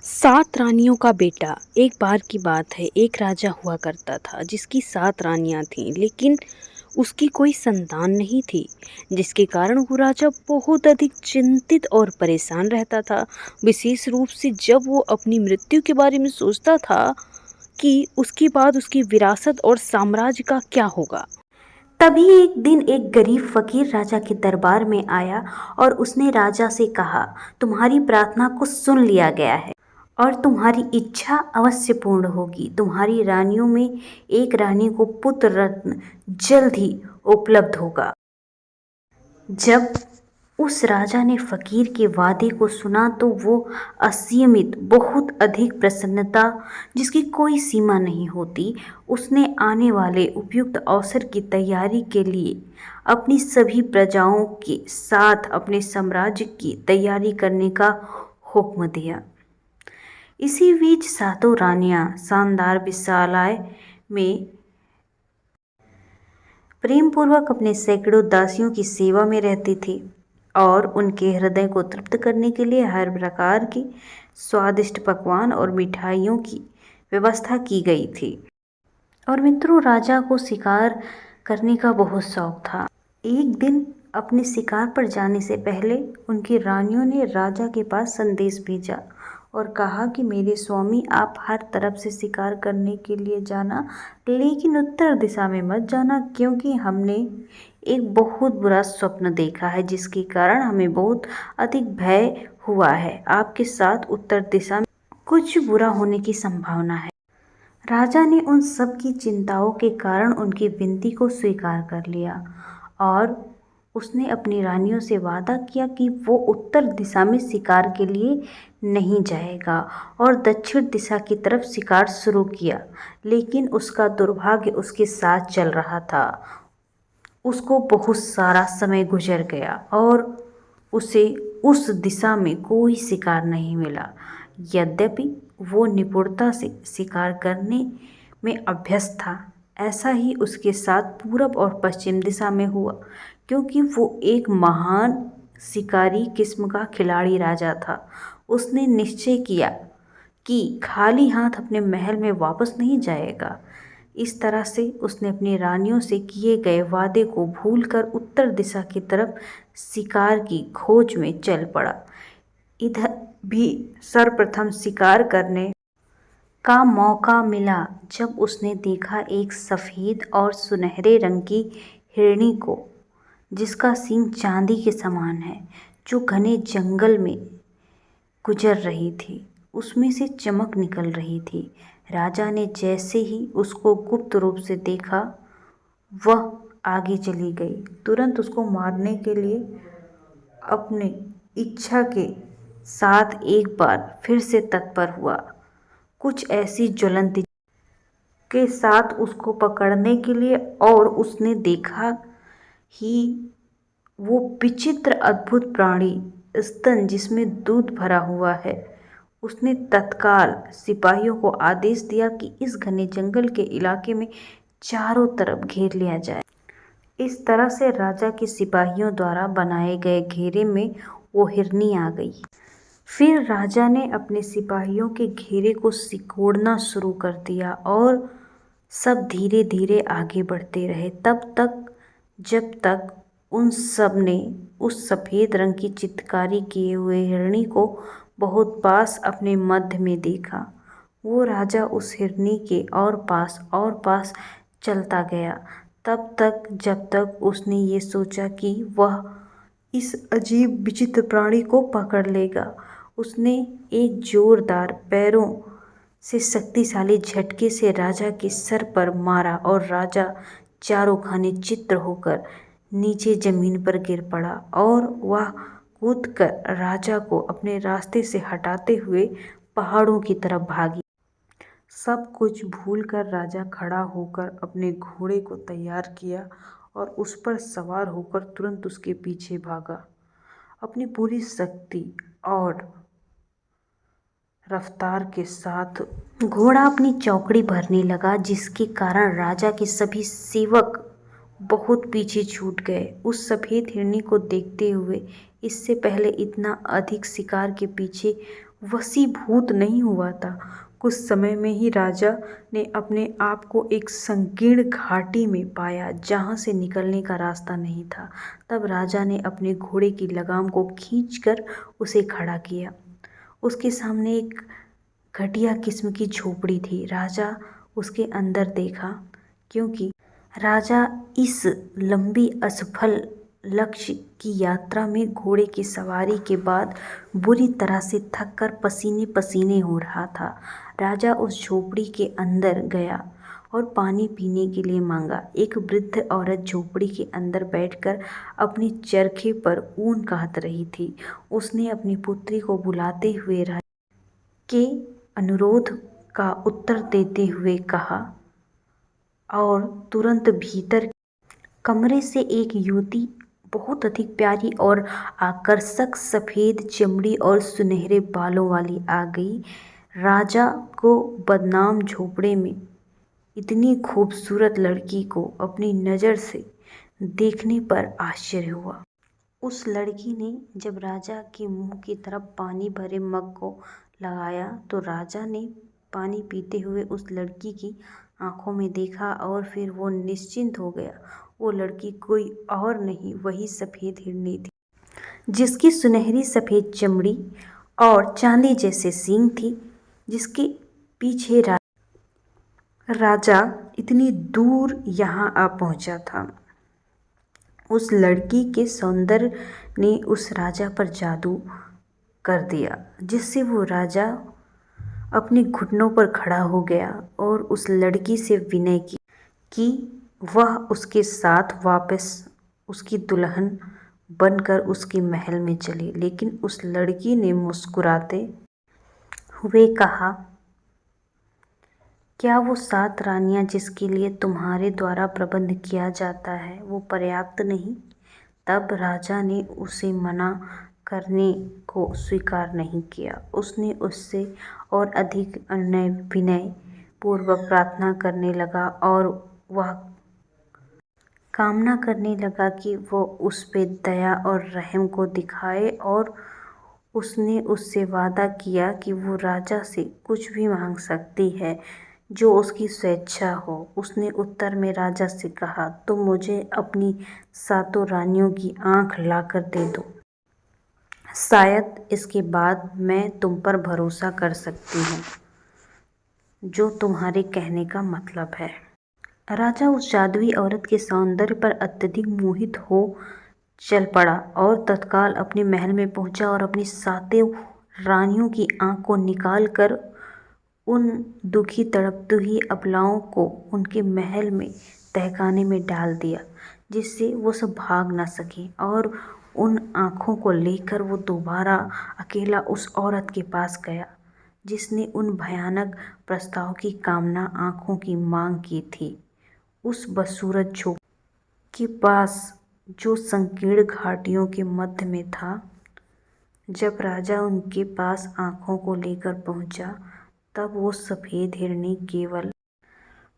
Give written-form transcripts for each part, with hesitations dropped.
सात रानियों का बेटा। एक बार की बात है, एक राजा हुआ करता था जिसकी सात रानियां थीं, लेकिन उसकी कोई संतान नहीं थी, जिसके कारण वो राजा बहुत अधिक चिंतित और परेशान रहता था। विशेष रूप से जब वो अपनी मृत्यु के बारे में सोचता था कि उसके बाद उसकी विरासत और साम्राज्य का क्या होगा। तभी एक दिन एक गरीब फकीर राजा के दरबार में आया और उसने राजा से कहा, तुम्हारी प्रार्थना को सुन लिया गया है और तुम्हारी इच्छा अवश्य पूर्ण होगी। तुम्हारी रानियों में एक रानी को पुत्र रत्न जल्द ही उपलब्ध होगा। जब उस राजा ने फकीर के वादे को सुना तो वो असीमित बहुत अधिक प्रसन्नता जिसकी कोई सीमा नहीं होती, उसने आने वाले उपयुक्त अवसर की तैयारी के लिए अपनी सभी प्रजाओं के साथ अपने साम्राज्य की तैयारी करने का हुक्म दिया। इसी बीच सातों रानियां शानदार विशालाय में प्रेम पूर्वक अपने सैकड़ों दासियों की सेवा में रहती थी और उनके हृदय को तृप्त करने के लिए हर प्रकार की स्वादिष्ट पकवान और मिठाइयों की व्यवस्था की गई थी। और मित्रों, राजा को शिकार करने का बहुत शौक था। एक दिन अपने शिकार पर जाने से पहले उनकी रानियों ने राजा के पास संदेश भेजा और कहा कि मेरे स्वामी, आप हर तरफ से शिकार करने के लिए जाना, लेकिन उत्तर दिशा में मत जाना, क्योंकि हमने एक बहुत बुरा स्वप्न देखा है जिसके कारण हमें बहुत अधिक भय हुआ है। आपके साथ उत्तर दिशा में कुछ बुरा होने की संभावना है। राजा ने उन सब की चिंताओं के कारण उनकी विनती को स्वीकार कर लिया और उसने अपनी रानियों से वादा किया कि वो उत्तर दिशा में शिकार के लिए नहीं जाएगा और दक्षिण दिशा की तरफ शिकार शुरू किया। लेकिन उसका दुर्भाग्य उसके साथ चल रहा था। उसको बहुत सारा समय गुजर गया और उसे उस दिशा में कोई शिकार नहीं मिला। यद्यपि वो निपुणता से शिकार करने में अभ्यस्त था, ऐसा ही उसके साथ पूरब और पश्चिम दिशा में हुआ, क्योंकि वो एक महान शिकारी किस्म का खिलाड़ी राजा था। उसने निश्चय किया कि खाली हाथ अपने महल में वापस नहीं जाएगा। इस तरह से उसने अपनी रानियों से किए गए वादे को भूलकर उत्तर दिशा की तरफ शिकार की खोज में चल पड़ा। इधर भी सर्वप्रथम शिकार करने का मौका मिला जब उसने देखा एक सफ़ेद और सुनहरे रंग की हिरनी को, जिसका सींग चांदी के समान है, जो घने जंगल में गुजर रही थी। उसमें से चमक निकल रही थी। राजा ने जैसे ही उसको गुप्त रूप से देखा, वह आगे चली गई। तुरंत उसको मारने के लिए अपनी इच्छा के साथ एक बार फिर से तत्पर हुआ। कुछ ऐसी ज्वलंत के साथ उसको पकड़ने के लिए, और उसने देखा ही वो विचित्र अद्भुत प्राणी, स्तन जिसमें दूध भरा हुआ है। उसने तत्काल सिपाहियों को आदेश दिया कि इस घने जंगल के इलाके में चारों तरफ घेर लिया जाए। इस तरह से राजा के सिपाहियों द्वारा बनाए गए घेरे में वो हिरनी आ गई। फिर राजा ने अपने सिपाहियों के घेरे को सिकोड़ना शुरू कर दिया और सब धीरे धीरे आगे बढ़ते रहे, तब तक जब तक उन सब ने उस सफ़ेद रंग की चित्रकारी किए हुए हिरनी को बहुत पास अपने मध्य में देखा। वो राजा उस हिरनी के और पास चलता गया, तब तक जब तक उसने ये सोचा कि वह इस अजीब विचित्र प्राणी को पकड़ लेगा। उसने एक जोरदार पैरों से शक्तिशाली झटके से राजा के सर पर मारा और राजा चारों खाने चित्त होकर नीचे जमीन पर गिर पड़ा और वह कूदकर राजा को अपने रास्ते से हटाते हुए पहाड़ों की तरफ भागी। सब कुछ भूलकर राजा खड़ा होकर अपने घोड़े को तैयार किया और उस पर सवार होकर तुरंत उसके पीछे भागा। अपनी पूरी शक्ति और रफ्तार के साथ घोड़ा अपनी चौकड़ी भरने लगा, जिसके कारण राजा के सभी सेवक बहुत पीछे छूट गए। उस सफ़ेद हिरनी को देखते हुए इससे पहले इतना अधिक शिकार के पीछे वशीभूत नहीं हुआ था। कुछ समय में ही राजा ने अपने आप को एक संकीर्ण घाटी में पाया जहाँ से निकलने का रास्ता नहीं था। तब राजा ने अपने घोड़े की लगाम को खींचकर उसे खड़ा किया। उसके सामने एक घटिया किस्म की झोपड़ी थी। राजा उसके अंदर देखा, क्योंकि राजा इस लंबी असफल लक्ष्य की यात्रा में घोड़े की सवारी के बाद बुरी तरह से थक कर पसीने पसीने हो रहा था। राजा उस झोपड़ी के अंदर गया और पानी पीने के लिए मांगा। एक वृद्ध औरत झोपड़ी के अंदर बैठकर अपने चरखे पर ऊन काट रही थी। उसने अपनी पुत्री को बुलाते हुए राजा के अनुरोध का उत्तर देते हुए कहा और तुरंत भीतर कमरे से एक युवती बहुत अधिक प्यारी और आकर्षक सफ़ेद चमड़ी और सुनहरे बालों वाली आ गई। राजा को बदनाम झोपड़े में इतनी खूबसूरत लड़की को अपनी नज़र से देखने पर आश्चर्य हुआ। उस लड़की ने जब राजा के मुंह की तरफ पानी भरे मग को लगाया तो राजा ने पानी पीते हुए उस लड़की की आंखों में देखा और फिर वो निश्चिंत हो गया। वो लड़की कोई और नहीं, वही सफ़ेद हिरनी थी, जिसकी सुनहरी सफ़ेद चमड़ी और चांदी जैसे सींग थी, जिसके पीछे राजा इतनी दूर यहाँ आ पहुँचा था। उस लड़की के सौंदर्य ने उस राजा पर जादू कर दिया, जिससे वो राजा अपने घुटनों पर खड़ा हो गया और उस लड़की से विनय की कि वह उसके साथ वापस उसकी दुल्हन बनकर उसके महल में चली। लेकिन उस लड़की ने मुस्कुराते हुए कहा, क्या वो 7 रानियां जिसके लिए तुम्हारे द्वारा प्रबंध किया जाता है वो पर्याप्त नहीं? तब राजा ने उसे मना करने को स्वीकार नहीं किया। उसने उससे और अधिक विनय पूर्वक प्रार्थना करने लगा और वह कामना करने लगा कि वो उस पे दया और रहम को दिखाए, और उसने उससे वादा किया कि वो राजा से कुछ भी मांग सकती है जो उसकी स्वेच्छा हो। उसने उत्तर में राजा से कहा, तुम मुझे अपनी 7 रानियों की आंख लाकर दे दो, शायद इसके बाद मैं तुम पर भरोसा कर सकती हूँ, जो तुम्हारे कहने का मतलब है। राजा उस जादुई औरत के सौंदर्य पर अत्यधिक मोहित हो चल पड़ा और तत्काल अपने महल में पहुंचा और अपनी 7 रानियों की आंख को निकाल कर उन दुखी तड़पती हुई अबलाओं को उनके महल में तहखाने में डाल दिया, जिससे वो सब भाग ना सकें। और उन आँखों को लेकर वो दोबारा अकेला उस औरत के पास गया जिसने उन भयानक प्रस्ताव की कामना आँखों की मांग की थी। उस बदसूरत झोंपड़ी के पास जो संकीर्ण घाटियों के मध्य में था। जब राजा उनके पास आँखों को लेकर पहुंचा तब वो सफ़ेद हिरनी केवल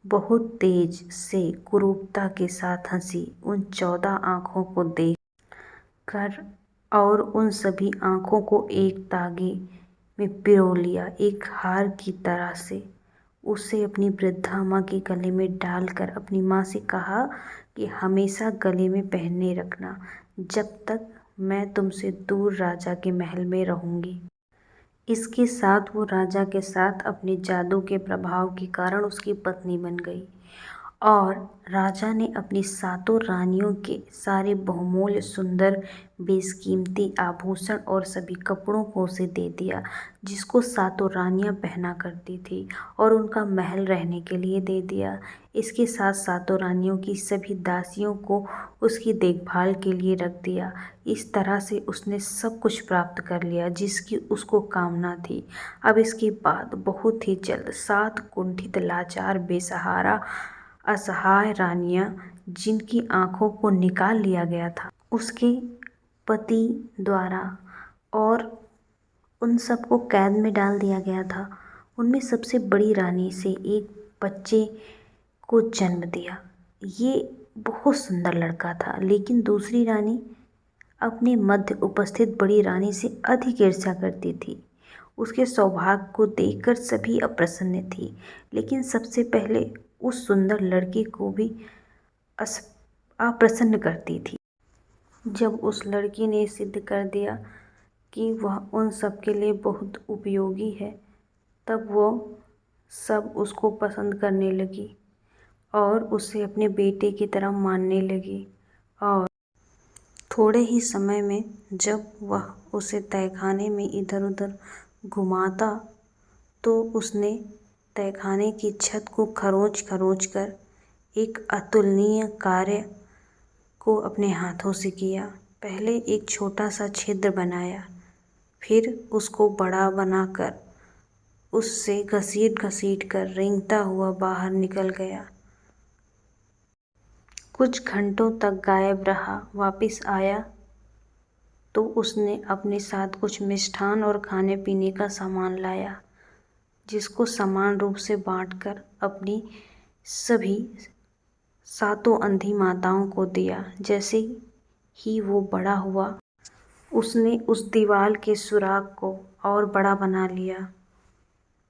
बहुत तेज से क्रूरता के साथ हंसी। उन 14 आँखों को देख कर और उन सभी आँखों को एक तागे में पिरो लिया, एक हार की तरह से। उसे अपनी वृद्धा माँ के गले में डालकर अपनी माँ से कहा कि हमेशा गले में पहने रखना, जब तक मैं तुमसे दूर राजा के महल में रहूँगी। इसके साथ वो राजा के साथ अपने जादू के प्रभाव के कारण उसकी पत्नी बन गई और राजा ने अपनी 7 रानियों के सारे बहुमूल्य सुंदर बेशकीमती आभूषण और सभी कपड़ों को उसे दे दिया, जिसको 7 रानियां पहना करती थी, और उनका महल रहने के लिए दे दिया। इसके साथ 7 रानियों की सभी दासियों को उसकी देखभाल के लिए रख दिया। इस तरह से उसने सब कुछ प्राप्त कर लिया जिसकी उसको कामना थी। अब इसके बाद बहुत ही जल्द 7 कुंठित, लाचार, बेसहारा, असहाय रानियां, जिनकी आंखों को निकाल लिया गया था उसके पति द्वारा और उन सबको कैद में डाल दिया गया था, उनमें सबसे बड़ी रानी से एक बच्चे को जन्म दिया। ये बहुत सुंदर लड़का था, लेकिन दूसरी रानी अपने मध्य उपस्थित बड़ी रानी से अधिक ईर्ष्या करती थी। उसके सौभाग्य को देखकर सभी अप्रसन्न थी, लेकिन सबसे पहले उस सुंदर लड़की को भी अप्रसन्न करती थी। जब उस लड़की ने सिद्ध कर दिया कि वह उन सब के लिए बहुत उपयोगी है, तब वो सब उसको पसंद करने लगी और उसे अपने बेटे की तरह मानने लगी। और थोड़े ही समय में जब वह उसे तहखाने में इधर उधर घुमाता तो उसने तहखाने की छत को खरोंच खरोंच कर एक अतुलनीय कार्य को अपने हाथों से किया। पहले एक छोटा सा छिद्र बनाया, फिर उसको बड़ा बनाकर उससे घसीट घसीट कर रेंगता हुआ बाहर निकल गया। कुछ घंटों तक गायब रहा। वापस आया तो उसने अपने साथ कुछ मिष्ठान और खाने पीने का सामान लाया, जिसको समान रूप से बांटकर अपनी सभी 7 अंधी माताओं को दिया। जैसे ही वो बड़ा हुआ, उसने उस दीवार के सुराख को और बड़ा बना लिया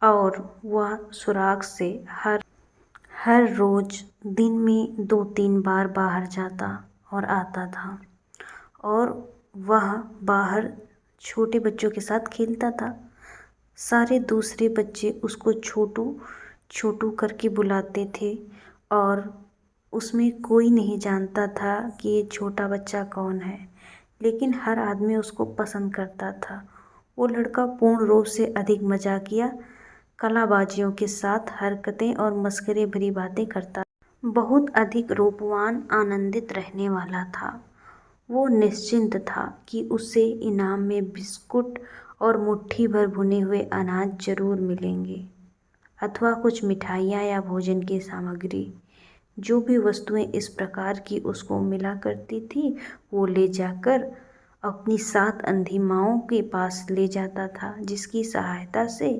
और वह सुराख से हर रोज दिन में 2-3 बार बाहर जाता और आता था। और वह बाहर छोटे बच्चों के साथ खेलता था। सारे दूसरे बच्चे उसको छोटू छोटू करके बुलाते थे और उसमें कोई नहीं जानता था कि ये छोटा बच्चा कौन है, लेकिन हर आदमी उसको पसंद करता था। वो लड़का पूर्ण रूप से अधिक मजाकिया, कलाबाजियों के साथ हरकतें और मस्करे भरी बातें करता, बहुत अधिक रूपवान, आनंदित रहने वाला था। वो निश्चिंत था कि उसे इनाम में बिस्कुट और मुट्ठी भर भुने हुए अनाज जरूर मिलेंगे, अथवा कुछ मिठाइयाँ या भोजन की सामग्री। जो भी वस्तुएं इस प्रकार की उसको मिला करती थी, वो ले जाकर अपनी 7 अंधी माँओं के पास ले जाता था, जिसकी सहायता से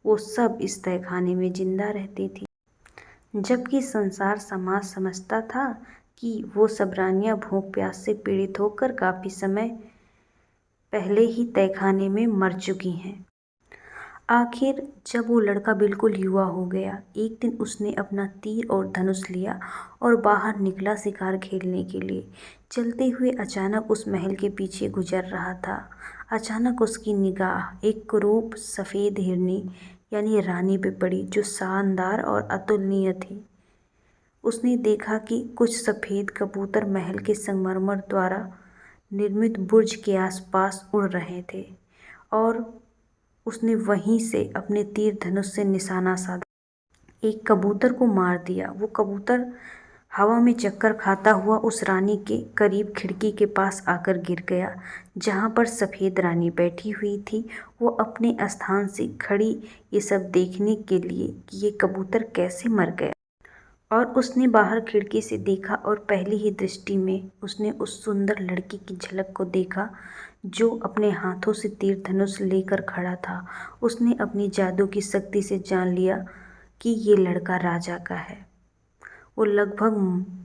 वो सब इस तहखाने में जिंदा रहती थी। जबकि संसार समाज समझता था कि वो सब रानियां भूख प्यास से पीड़ित होकर काफ़ी समय पहले ही तहखाने में मर चुकी हैं। आखिर जब वो लड़का बिल्कुल युवा हो गया, एक दिन उसने अपना तीर और धनुष लिया और बाहर निकला शिकार खेलने के लिए। चलते हुए अचानक उस महल के पीछे गुजर रहा था। अचानक उसकी निगाह एक कुरूप सफ़ेद हिरनी यानी रानी पे पड़ी, जो शानदार और अतुलनीय थी। उसने देखा कि कुछ सफ़ेद कबूतर महल के संगमरमर द्वारा निर्मित बुर्ज के आसपास उड़ रहे थे और उसने वहीं से अपने तीर धनुष से निशाना साधा। एक कबूतर को मार दिया। वो कबूतर हवा में चक्कर खाता हुआ उस रानी के करीब खिड़की के पास आकर गिर गया, जहाँ पर सफ़ेद रानी बैठी हुई थी। वो अपने स्थान से खड़ी ये सब देखने के लिए कि ये कबूतर कैसे मर गया, और उसने बाहर खिड़की से देखा और पहली ही दृष्टि में उसने उस सुंदर लड़की की झलक को देखा, जो अपने हाथों से तीर धनुष लेकर खड़ा था। उसने अपनी जादू की शक्ति से जान लिया कि ये लड़का राजा का है। वो लगभग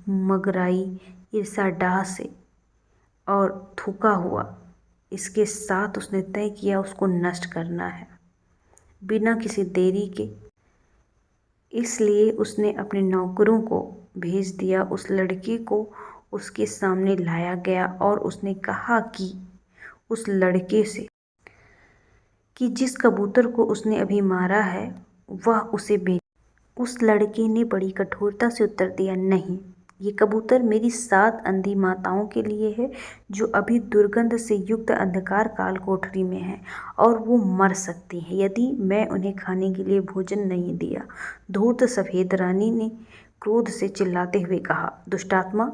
मगराई, ईर्ष्याडाह से और थूका हुआ, इसके साथ उसने तय किया उसको नष्ट करना है बिना किसी देरी के। इसलिए उसने अपने नौकरों को भेज दिया। उस लड़की को उसके सामने लाया गया और उसने कहा कि उस लड़के से कि जिस कबूतर को उसने अभी मारा है वह उसे भेज। उस लड़के ने बड़ी कठोरता से उत्तर दिया, नहीं, ये कबूतर मेरी 7 अंधी माताओं के लिए है, जो अभी दुर्गंध से युक्त अंधकार काल कोठरी में है और वो मर सकती हैं यदि मैं उन्हें खाने के लिए भोजन नहीं दिया। धूर्त सफ़ेद रानी ने क्रोध से चिल्लाते हुए कहा, दुष्टात्मा,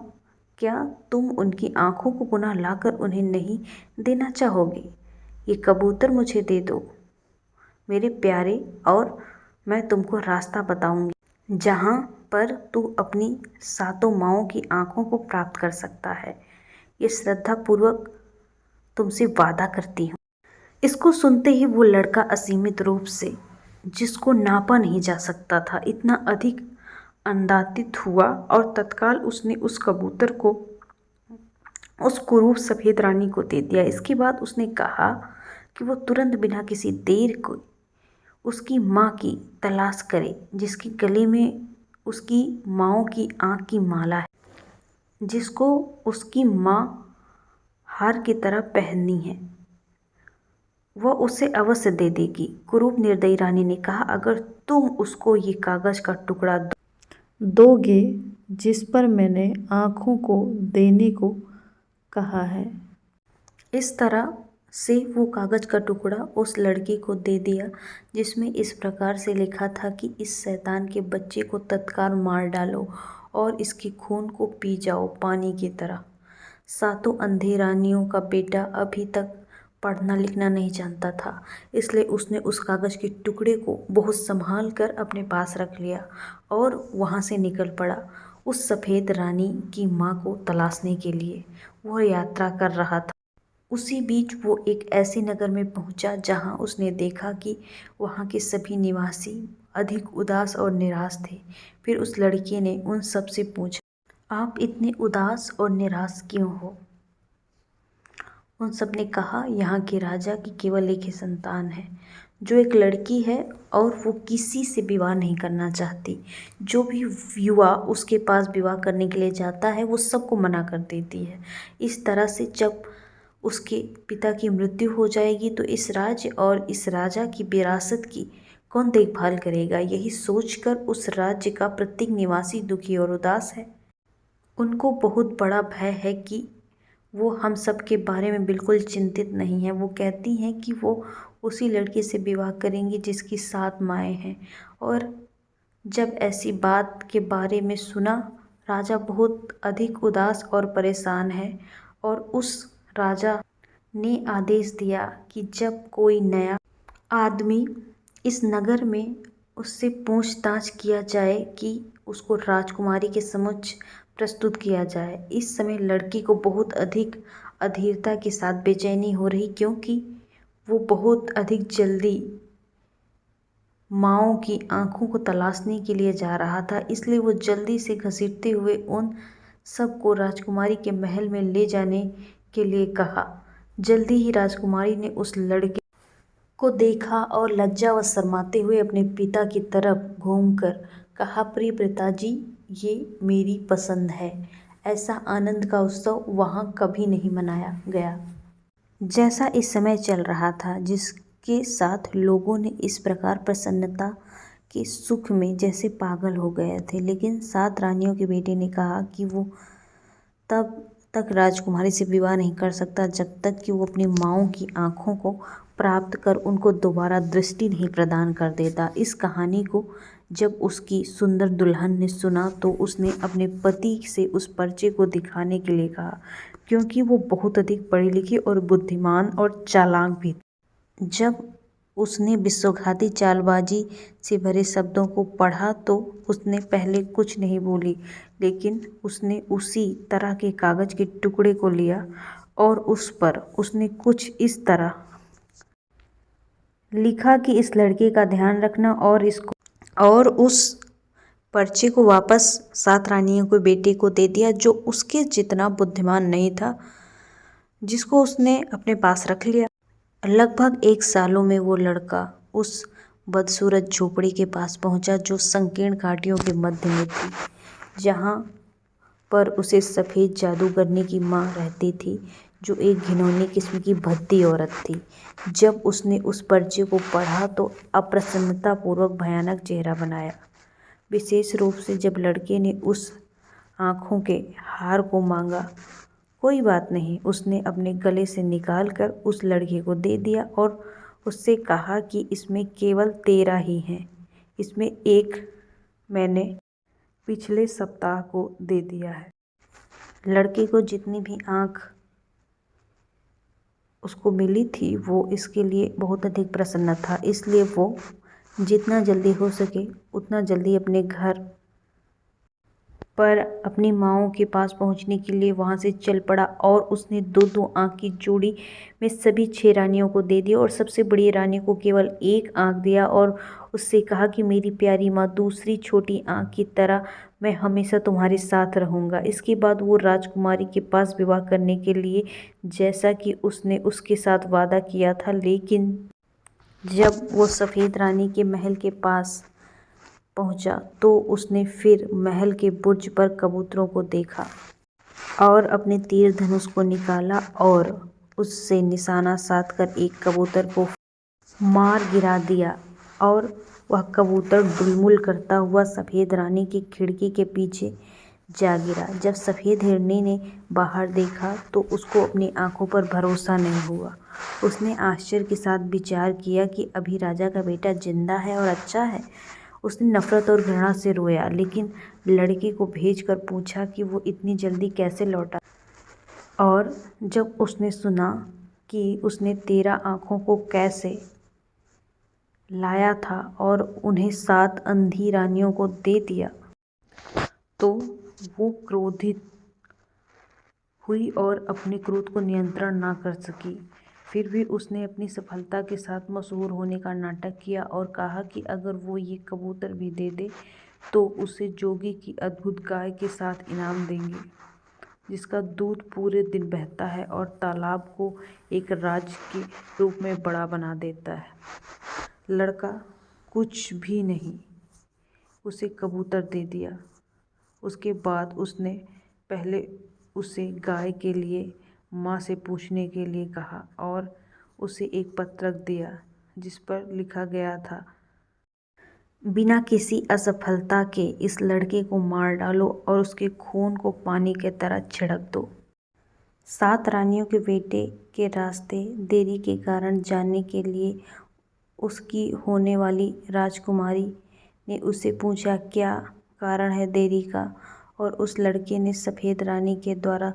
क्या तुम उनकी आंखों को पुनः लाकर उन्हें नहीं देना चाहोगे? ये कबूतर मुझे दे दो मेरे प्यारे, और मैं तुमको रास्ता बताऊंगी जहाँ पर तू अपनी 7 माँओं की आंखों को प्राप्त कर सकता है। ये श्रद्धापूर्वक तुमसे वादा करती हूँ। इसको सुनते ही वो लड़का असीमित रूप से, जिसको नापा नहीं जा सकता था, इतना अधिक आनंदित हुआ और तत्काल उसने उस कबूतर को उस कुरूप सफ़ेद रानी को दे दिया। इसके बाद उसने कहा कि वो तुरंत बिना किसी देर को उसकी माँ की तलाश करे, जिसके गले में उसकी माँओं की आँख की माला है, जिसको उसकी माँ हार की तरह पहननी है। वह उसे अवश्य दे देगी। कुरूप निर्दयी रानी ने कहा, अगर तुम उसको ये कागज का टुकड़ा दोगे जिस पर मैंने आँखों को देने को कहा है। इस तरह से वो कागज का टुकड़ा उस लड़की को दे दिया, जिसमें इस प्रकार से लिखा था कि इस शैतान के बच्चे को तत्काल मार डालो और इसके खून को पी जाओ पानी की तरह। सातों अंधे रानियों का बेटा अभी तक पढ़ना लिखना नहीं जानता था, इसलिए उसने उस कागज के टुकड़े को बहुत संभाल कर अपने पास रख लिया और वहाँ से निकल पड़ा उस सफ़ेद रानी की माँ को तलाशने के लिए। वह यात्रा कर रहा था। उसी बीच वो एक ऐसे नगर में पहुंचा जहां उसने देखा कि वहां के सभी निवासी अधिक उदास और निराश थे। फिर उस लड़की ने उन सब से पूछा, आप इतने उदास और निराश क्यों हो? उन सब ने कहा, यहाँ के राजा की केवल एक ही संतान है, जो एक लड़की है और वो किसी से विवाह नहीं करना चाहती। जो भी युवा उसके पास विवाह करने के लिए जाता है वो सबको मना कर देती है। इस तरह से जब उसके पिता की मृत्यु हो जाएगी तो इस राज्य और इस राजा की विरासत की कौन देखभाल करेगा? यही सोचकर उस राज्य का प्रत्येक निवासी दुखी और उदास है। उनको बहुत बड़ा भय है कि वो हम सब के बारे में बिल्कुल चिंतित नहीं है। वो कहती हैं कि वो उसी लड़के से विवाह करेंगी जिसकी 7 माएँ हैं। और जब ऐसी बात के बारे में सुना, राजा बहुत अधिक उदास और परेशान है और उस राजा ने आदेश दिया कि जब कोई नया आदमी इस नगर में उससे पूछताछ किया जाए कि उसको राजकुमारी के समक्ष प्रस्तुत किया जाए। इस समय लड़की को बहुत अधिक अधीरता के साथ बेचैनी हो रही, क्योंकि वो बहुत अधिक जल्दी माँओं की आंखों को तलाशने के लिए जा रहा था। इसलिए वो जल्दी से घसीटते हुए उन सबको राजकुमारी के महल में ले जाने के लिए कहा। जल्दी ही राजकुमारी ने उस लड़के को देखा और लज्जा व शर्माते हुए अपने पिता की तरफ घूमकर कहा, प्रिय पिताजी, ये मेरी पसंद है। ऐसा आनंद का उत्सव वहाँ कभी नहीं मनाया गया जैसा इस समय चल रहा था, जिसके साथ लोगों ने इस प्रकार प्रसन्नता के सुख में जैसे पागल हो गए थे। लेकिन 7 रानियों के बेटे ने कहा कि वो तब तक राजकुमारी से विवाह नहीं कर सकता जब तक कि वो अपनी माँओं की आँखों को प्राप्त कर उनको दोबारा दृष्टि नहीं प्रदान कर देता। इस कहानी को जब उसकी सुंदर दुल्हन ने सुना तो उसने अपने पति से उस पर्चे को दिखाने के लिए कहा, क्योंकि वो बहुत अधिक पढ़ी लिखी और बुद्धिमान और चालाक भी थी। जब उसने विश्वासघाती चालबाजी से भरे शब्दों को पढ़ा तो उसने पहले कुछ नहीं बोली, लेकिन उसने उसी तरह के कागज के टुकड़े को लिया और उस पर उसने कुछ इस तरह लिखा कि इस लड़के का ध्यान रखना और उस पर्चे को वापस 7 रानियों के बेटे को दे दिया, जो उसके जितना बुद्धिमान नहीं था, जिसको उसने अपने पास रख लिया। लगभग 1 सालों में वो लड़का उस बदसूरत झोपड़ी के पास पहुंचा जो संकीर्ण घाटियों के मध्य में थी, जहां पर उसे सफ़ेद जादूगरनी की माँ रहती थी, जो एक घिनौनी किस्म की भद्दी औरत थी। जब उसने उस पर्चे को पढ़ा तो अप्रसन्नतापूर्वक भयानक चेहरा बनाया, विशेष रूप से जब लड़के ने उस आँखों के हार को मांगा। कोई बात नहीं, उसने अपने गले से निकाल कर उस लड़के को दे दिया और उससे कहा कि इसमें केवल 13 ही हैं, इसमें एक मैंने पिछले सप्ताह को दे दिया है। लड़के को जितनी भी आँख उसको मिली थी वो इसके लिए बहुत अधिक प्रसन्न था, इसलिए वो जितना जल्दी हो सके उतना जल्दी अपने घर पर अपनी माँओं के पास पहुंचने के लिए वहां से चल पड़ा और उसने 2-2 आँख की जोड़ी में सभी 6 रानियों को दे दिया और सबसे बड़ी रानी को केवल 1 आँख दिया और उससे कहा कि मेरी प्यारी माँ, दूसरी छोटी आँख की तरह मैं हमेशा तुम्हारे साथ रहूँगा। इसके बाद वो राजकुमारी के पास विवाह करने के लिए, जैसा कि उसने उसके साथ वादा किया था। लेकिन जब वो सफ़ेद रानी के महल के पास पहुंचा तो उसने फिर महल के बुर्ज पर कबूतरों को देखा और अपने तीर धनुष को निकाला और उससे निशाना साधकर एक कबूतर को मार गिरा दिया और वह कबूतर डुलमुल करता हुआ सफ़ेद रानी की खिड़की के पीछे जा गिरा। जब सफ़ेद हिरनी ने बाहर देखा तो उसको अपनी आंखों पर भरोसा नहीं हुआ। उसने आश्चर्य के साथ विचार किया कि अभी राजा का बेटा जिंदा है और अच्छा है। उसने नफरत और घृणा से रोया, लेकिन लड़के को भेजकर पूछा कि वो इतनी जल्दी कैसे लौटा। और जब उसने सुना कि उसने 13 आँखों को कैसे लाया था और उन्हें 7 अंधी रानियों को दे दिया, तो वो क्रोधित हुई और अपने क्रोध को नियंत्रण ना कर सकी। फिर भी उसने अपनी सफलता के साथ मशहूर होने का नाटक किया और कहा कि अगर वो ये कबूतर भी दे दे तो उसे जोगी की अद्भुत गाय के साथ इनाम देंगे, जिसका दूध पूरे दिन बहता है और तालाब को एक राज के रूप में बड़ा बना देता है। लड़का कुछ भी नहीं, उसे कबूतर दे दिया। उसके बाद उसने पहले उसे गाय के लिए माँ से पूछने के लिए कहा और उसे एक पत्रक दिया जिस पर लिखा गया था, बिना किसी असफलता के इस लड़के को मार डालो और उसके खून को पानी की तरह छिड़क दो। 7 रानियों के बेटे के रास्ते देरी के कारण जानने के लिए उसकी होने वाली राजकुमारी ने उससे पूछा, क्या कारण है देरी का। और उस लड़के ने सफ़ेद रानी के द्वारा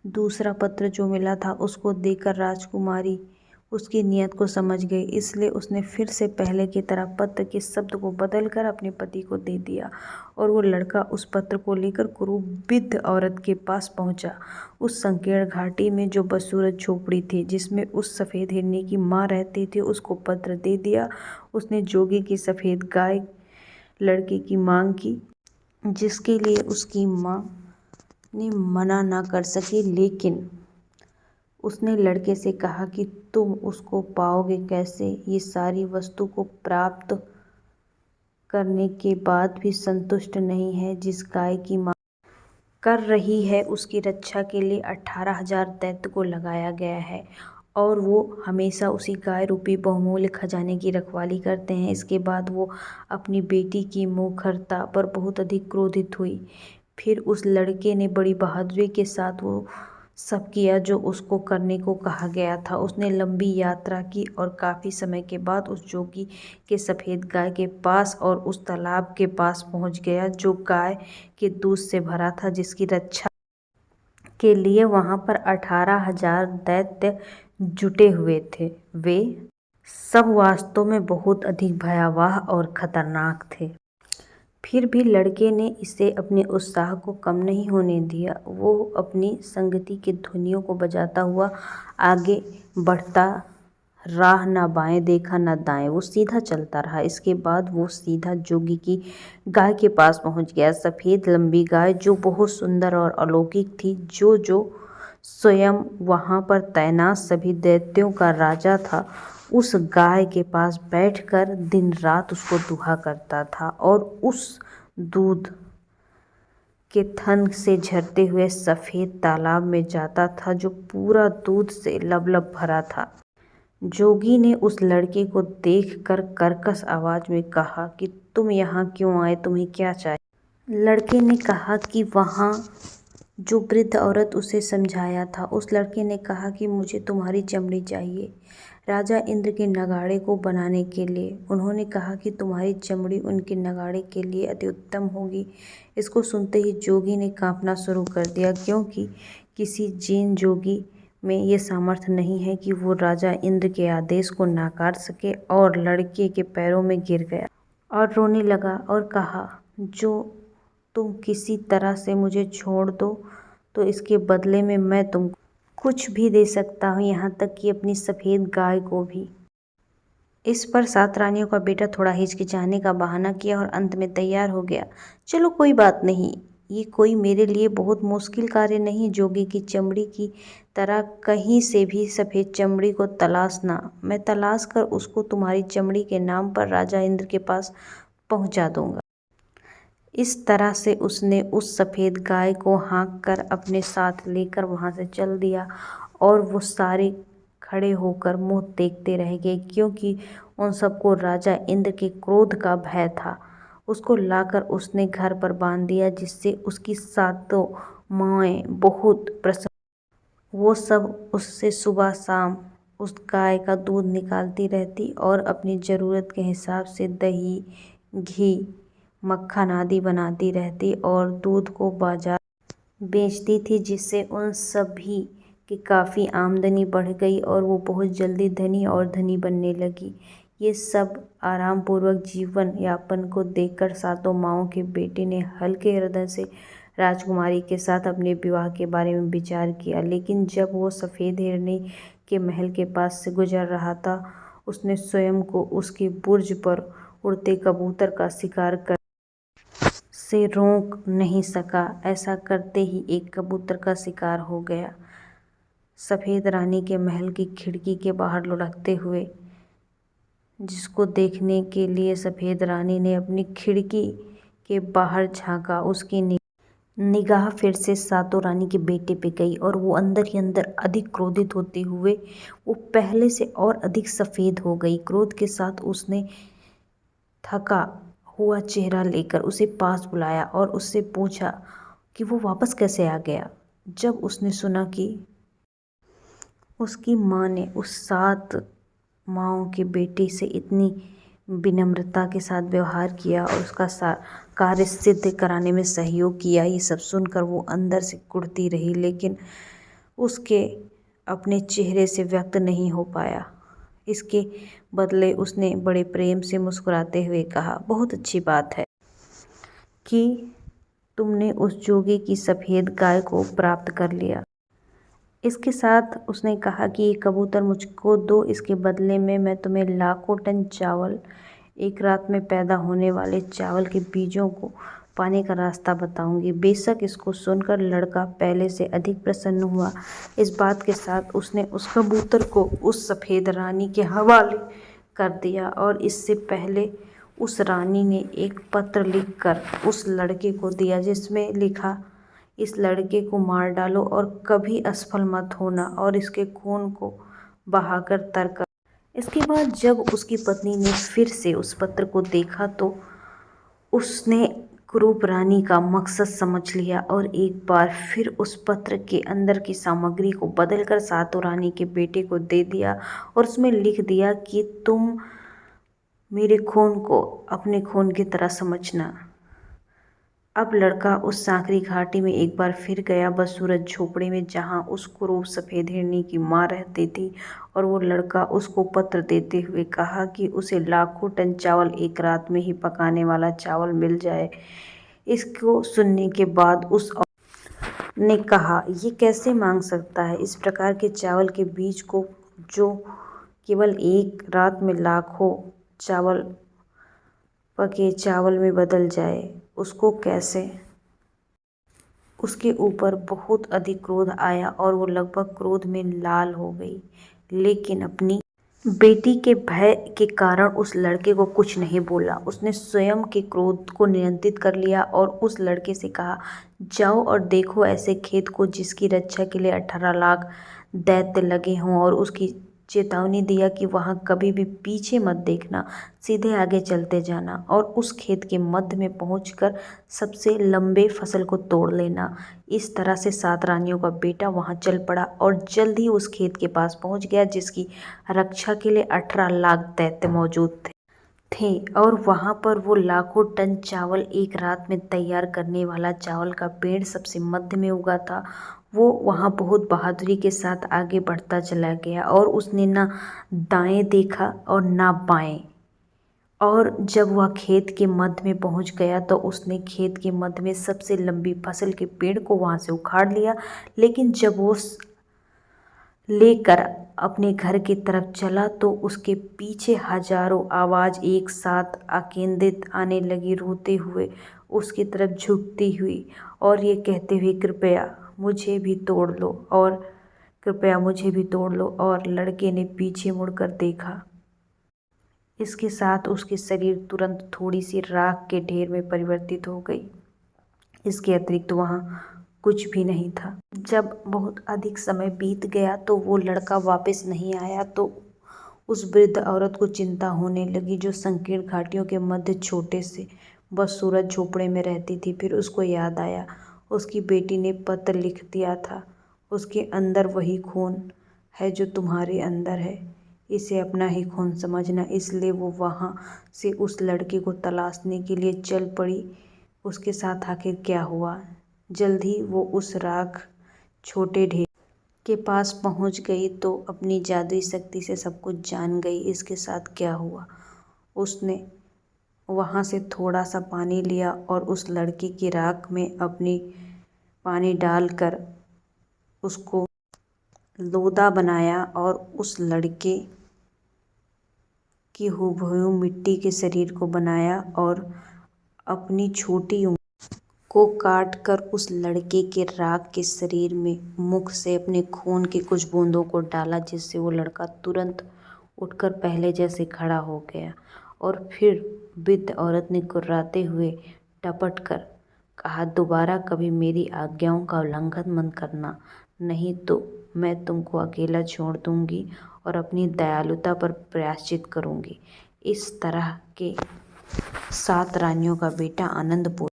दूसरा पत्र जो मिला था उसको देकर राजकुमारी उसकी नीयत को समझ गई, इसलिए उसने फिर से पहले की तरह पत्र के शब्द को बदलकर अपने पति को दे दिया। और वो लड़का उस पत्र को लेकर कुरूप औरत के पास पहुंचा, उस संकीर्ण घाटी में जो बदसूरत झोपड़ी थी जिसमें उस सफ़ेद हिरनी की माँ रहती थी। उसको पत्र दे दिया। उसने जोगी की सफ़ेद गाय लड़के की मांग की, जिसके लिए उसकी माँ ने मना ना कर सकी, लेकिन उसने लड़के से कहा कि तुम उसको पाओगे कैसे। ये सारी वस्तु को प्राप्त करने के बाद भी संतुष्ट नहीं है। जिस गाय की माँ कर रही है उसकी रक्षा के लिए 18,000 दैत्य को लगाया गया है और वो हमेशा उसी गाय रूपी बहुमूल्य खजाने की रखवाली करते हैं। इसके बाद वो अपनी बेटी की मुखरता पर बहुत अधिक क्रोधित हुई। फिर उस लड़के ने बड़ी बहादुरी के साथ वो सब किया जो उसको करने को कहा गया था। उसने लंबी यात्रा की और काफ़ी समय के बाद उस जोगी के सफ़ेद गाय के पास और उस तालाब के पास पहुंच गया जो गाय के दूध से भरा था, जिसकी रक्षा के लिए वहां पर 18,000 दैत्य जुटे हुए थे। वे सब वास्तव में बहुत अधिक भयावह और खतरनाक थे। फिर भी लड़के ने इसे अपने उत्साह को कम नहीं होने दिया। वो अपनी संगति की ध्वनियों को बजाता हुआ आगे बढ़ता, राह ना बाएं देखा ना दाएं, वो सीधा चलता रहा। इसके बाद वो सीधा जोगी की गाय के पास पहुंच गया। सफ़ेद लंबी गाय जो बहुत सुंदर और अलौकिक थी, जो स्वयं वहां पर तैनात सभी दैत्यों का राजा था, उस गाय के पास बैठकर दिन रात उसको दुहा करता था और उस दूध के थन से झरते हुए सफ़ेद तालाब में जाता था जो पूरा दूध से लबलब भरा था। जोगी ने उस लड़के को देखकर कर्कश आवाज़ में कहा कि तुम यहाँ क्यों आए, तुम्हें क्या चाहिए। लड़के ने कहा कि वहाँ जो वृद्ध औरत उसे समझाया था। उस लड़के ने कहा कि मुझे तुम्हारी चमड़ी चाहिए राजा इंद्र के नगाड़े को बनाने के लिए। उन्होंने कहा कि तुम्हारी चमड़ी उनके नगाड़े के लिए अति उत्तम होगी। इसको सुनते ही जोगी ने कांपना शुरू कर दिया, क्योंकि किसी जिन जोगी में ये सामर्थ्य नहीं है कि वो राजा इंद्र के आदेश को नकार सके। और लड़के के पैरों में गिर गया और रोने लगा और कहा, जो तुम किसी तरह से मुझे छोड़ दो तो इसके बदले में मैं तुमको कुछ भी दे सकता हूँ, यहाँ तक कि अपनी सफ़ेद गाय को भी। इस पर 7 रानियों का बेटा थोड़ा हिचकिचाने का बहाना किया और अंत में तैयार हो गया। चलो कोई बात नहीं, ये कोई मेरे लिए बहुत मुश्किल कार्य नहीं। जोगी की चमड़ी की तरह कहीं से भी सफ़ेद चमड़ी को तलाशना, मैं तलाश कर उसको तुम्हारी चमड़ी के नाम पर राजा इंद्र के पास पहुंचा दूंगा। इस तरह से उसने उस सफ़ेद गाय को हाँक कर अपने साथ लेकर वहाँ से चल दिया और वो सारे खड़े होकर मुँह देखते रह गए, क्योंकि उन सबको राजा इंद्र के क्रोध का भय था। उसको लाकर उसने घर पर बांध दिया, जिससे उसकी 7 माँएँ बहुत प्रसन्न। वो सब उससे सुबह शाम उस गाय का दूध निकालती रहती और अपनी ज़रूरत के हिसाब से दही, घी, मक्खन आदि बनाती रहती और दूध को बाजार बेचती थी, जिससे उन सभी की काफ़ी आमदनी बढ़ गई और वो बहुत जल्दी धनी और धनी बनने लगी। ये सब आरामपूर्वक जीवन यापन को देखकर 7 माँओं के बेटे ने हल्के हृदय से राजकुमारी के साथ अपने विवाह के बारे में विचार किया। लेकिन जब वो सफ़ेद हिरनी के महल के पास से गुजर रहा था, उसने स्वयं को उसके बुर्ज पर उड़ते कबूतर का शिकार कर से रोक नहीं सका। ऐसा करते ही एक कबूतर का शिकार हो गया। सफ़ेद रानी के महल की खिड़की के बाहर लुढ़कते हुए, जिसको देखने के लिए सफ़ेद रानी ने अपनी खिड़की के बाहर झांका, उसकी निगाह फिर से 7 रानी के बेटे पे गई और वो अंदर ही अंदर अधिक क्रोधित होते हुए वो पहले से और अधिक सफ़ेद हो गई। क्रोध के साथ उसने थका हुआ चेहरा लेकर उसे पास बुलाया और उससे पूछा कि वो वापस कैसे आ गया। जब उसने सुना कि उसकी माँ ने उस 7 माँओं के बेटे से इतनी विनम्रता के साथ व्यवहार किया और उसका कार्य सिद्ध कराने में सहयोग किया, ये सब सुनकर वो अंदर से कुढ़ती रही, लेकिन उसके अपने चेहरे से व्यक्त नहीं हो पाया। इसके बदले उसने बड़े प्रेम से मुस्कुराते हुए कहा, बहुत अच्छी बात है कि तुमने उस जोगी की सफ़ेद गाय को प्राप्त कर लिया। इसके साथ उसने कहा कि ये कबूतर मुझको दो, इसके बदले में मैं तुम्हें लाखों टन चावल, एक रात में पैदा होने वाले चावल के बीजों को पाने का रास्ता बताऊंगी। बेशक इसको सुनकर लड़का पहले से अधिक प्रसन्न हुआ। इस बात के साथ उसने उस कबूतर को उस सफ़ेद रानी के हवाले कर दिया और इससे पहले उस रानी ने एक पत्र लिखकर उस लड़के को दिया, जिसमें लिखा, इस लड़के को मार डालो और कभी असफल मत होना और इसके खून को बहाकर तर कर। इसके बाद जब उसकी पत्नी ने फिर से उस पत्र को देखा तो उसने क्रूप रानी का मकसद समझ लिया और एक बार फिर उस पत्र के अंदर की सामग्री को बदलकर 7 रानी के बेटे को दे दिया और उसमें लिख दिया कि तुम मेरे खून को अपने खून की तरह समझना। अब लड़का उस सांकरी घाटी में एक बार फिर गया, बस सूरज झोपड़ी में, जहाँ उस क्रूप सफ़ेद हिरनी की माँ रहती थी, और वो लड़का उसको पत्र देते हुए कहा कि उसे लाखों टन चावल एक रात में ही पकाने वाला चावल मिल जाए। इसको सुनने के बाद उस ने कहा, ये कैसे मांग सकता है इस प्रकार के चावल के बीज को, जो केवल एक रात में लाखों चावल पके चावल में बदल जाए, उसको कैसे? उसके ऊपर बहुत अधिक क्रोध आया और वो लगभग क्रोध में लाल हो गई, लेकिन अपनी बेटी के भय के कारण उस लड़के को कुछ नहीं बोला। उसने स्वयं के क्रोध को नियंत्रित कर लिया और उस लड़के से कहा, जाओ और देखो ऐसे खेत को जिसकी रक्षा के लिए 18 लाख दैत्य लगे हों, और उसकी चेतावनी दिया कि वहाँ कभी भी पीछे मत देखना, सीधे आगे चलते जाना और उस खेत के मध्य में पहुंचकर सबसे लंबे फसल को तोड़ लेना। इस तरह से 7 रानियों का बेटा वहाँ चल पड़ा और जल्द ही उस खेत के पास पहुंच गया, जिसकी रक्षा के लिए 18 लाख दैत्य मौजूद थे और वहाँ पर वो लाखों टन चावल एक रात में तैयार करने वाला चावल का पेड़ सबसे मध्य में उगा था। वो वहाँ बहुत बहादुरी के साथ आगे बढ़ता चला गया और उसने ना दाएं देखा और ना बाएं, और जब वह खेत के मध्य में पहुँच गया तो उसने खेत के मध्य में सबसे लंबी फसल के पेड़ को वहाँ से उखाड़ लिया। लेकिन जब वो लेकर अपने घर की तरफ चला तो उसके पीछे हजारों आवाज़ एक साथ आकेंदित आने लगी, रोते हुए उसकी तरफ झुकती हुई और ये कहते हुए, कृपया मुझे भी तोड़ लो और कृपया मुझे भी तोड़ लो। और लड़के ने पीछे मुड़कर देखा। इसके साथ उसके शरीर तुरंत थोड़ी सी राख के ढेर में परिवर्तित हो गई। इसके अतिरिक्त वहाँ कुछ भी नहीं था। जब बहुत अधिक समय बीत गया तो वो लड़का वापस नहीं आया तो उस वृद्ध औरत को चिंता होने लगी, जो संकीर्ण घाटियों के मध्य छोटे से बस सूरज झोपड़े में रहती थी। फिर उसको याद आया, उसकी बेटी ने पत्र लिख दिया था, उसके अंदर वही खून है जो तुम्हारे अंदर है, इसे अपना ही खून समझना। इसलिए वो वहाँ से उस लड़के को तलाशने के लिए चल पड़ी। उसके साथ आखिर क्या हुआ? जल्द ही वो उस राख छोटे ढेर के पास पहुंच गई तो अपनी जादुई शक्ति से सब कुछ जान गई। इसके साथ क्या हुआ? उसने वहां से थोड़ा सा पानी लिया और उस लड़के की राख में अपनी पानी डालकर उसको लोदा बनाया और उस लड़के की हूबहू मिट्टी के शरीर को बनाया और अपनी छोटी उंगली को काट कर उस लड़के के राख के शरीर में मुख से अपने खून के कुछ बूंदों को डाला, जिससे वो लड़का तुरंत उठकर पहले जैसे खड़ा हो गया। और फिर वृद्ध औरत ने कुर्राते हुए टपट कर कहा, दोबारा कभी मेरी आज्ञाओं का उल्लंघन मत करना, नहीं तो मैं तुमको अकेला छोड़ दूंगी और अपनी दयालुता पर प्रायश्चित करूंगी। इस तरह के 7 रानियों का बेटा आनंदपुर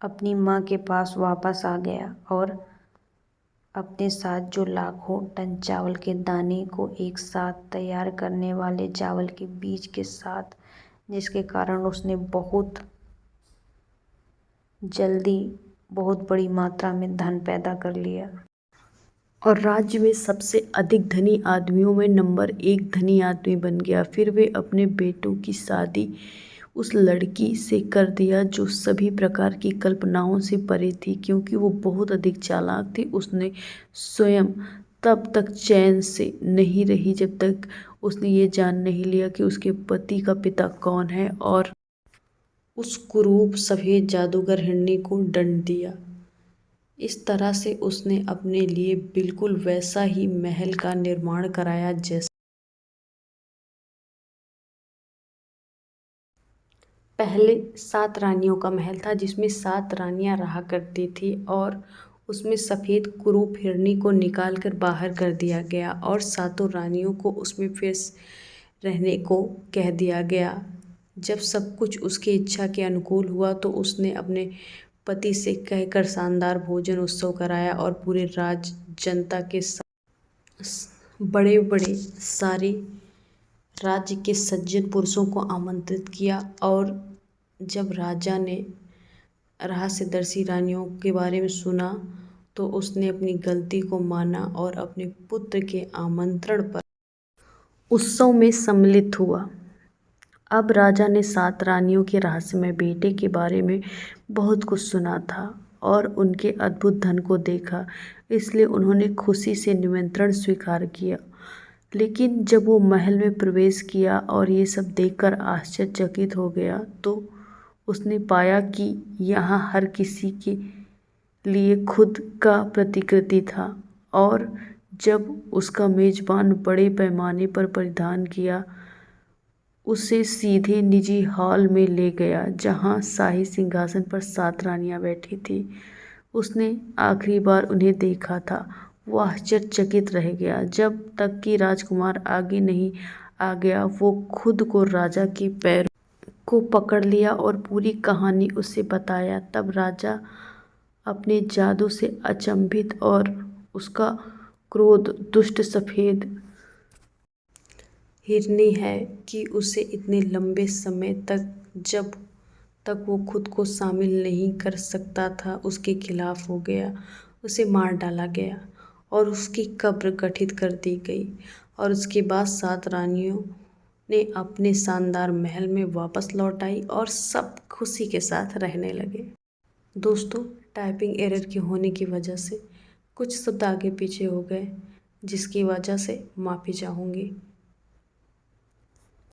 अपनी माँ के पास वापस आ गया और अपने साथ जो लाखों टन चावल के दाने को एक साथ तैयार करने वाले चावल के बीज के साथ, जिसके कारण उसने बहुत जल्दी बहुत बड़ी मात्रा में धन पैदा कर लिया और राज्य में सबसे अधिक धनी आदमियों में नंबर 1 धनी आदमी बन गया। फिर वे अपने बेटों की शादी उस लड़की से कर दिया जो सभी प्रकार की कल्पनाओं से परे थी, क्योंकि वो बहुत अधिक चालाक थी। उसने स्वयं तब तक चैन से नहीं रही जब तक उसने ये जान नहीं लिया कि उसके पति का पिता कौन है, और उस कुरूप सफेद जादूगर हिरनी को दंड दिया। इस तरह से उसने अपने लिए बिल्कुल वैसा ही महल का निर्माण कराया जैसा पहले 7 रानियों का महल था, जिसमें 7 रानियां रहा करती थी और उसमें सफ़ेद कुरूप हिरनी को निकाल कर बाहर कर दिया गया और 7 रानियों को उसमें फिर रहने को कह दिया गया। जब सब कुछ उसकी इच्छा के अनुकूल हुआ तो उसने अपने पति से कहकर शानदार भोजन उत्सव कराया और पूरे जनता के साथ बड़े बड़े सारे राज्य के सज्जन पुरुषों को आमंत्रित किया। और जब राजा ने रहस्यदर्शी रानियों के बारे में सुना तो उसने अपनी गलती को माना और अपने पुत्र के आमंत्रण पर उत्सव में सम्मिलित हुआ। अब राजा ने 7 रानियों के रहस्यमय बेटे के बारे में बहुत कुछ सुना था और उनके अद्भुत धन को देखा, इसलिए उन्होंने खुशी से निमंत्रण स्वीकार किया। लेकिन जब वो महल में प्रवेश किया और ये सब देखकर आश्चर्यचकित हो गया तो उसने पाया कि यहाँ हर किसी के लिए खुद का प्रतिकृति था। और जब उसका मेजबान बड़े पैमाने पर परिधान किया, उसे सीधे निजी हॉल में ले गया जहाँ शाही सिंहासन पर 7 रानियां बैठी थी। उसने आखिरी बार उन्हें देखा था। वो आश्चर्यचकित रह गया। जब तक कि राजकुमार आगे नहीं आ गया, वो खुद को राजा के पैरों को पकड़ लिया और पूरी कहानी उसे बताया। तब राजा अपने जादू से अचंभित और उसका क्रोध दुष्ट सफ़ेद हिरनी है कि उसे इतने लंबे समय तक जब तक वो खुद को शामिल नहीं कर सकता था उसके खिलाफ हो गया। उसे मार डाला गया और उसकी कब्र गठित कर दी गई और उसके बाद 7 रानियों ने अपने शानदार महल में वापस लौट आई और सब खुशी के साथ रहने लगे। दोस्तों, टाइपिंग एरर के होने की वजह से कुछ शब्द आगे पीछे हो गए, जिसकी वजह से माफ़ी चाहूँगी।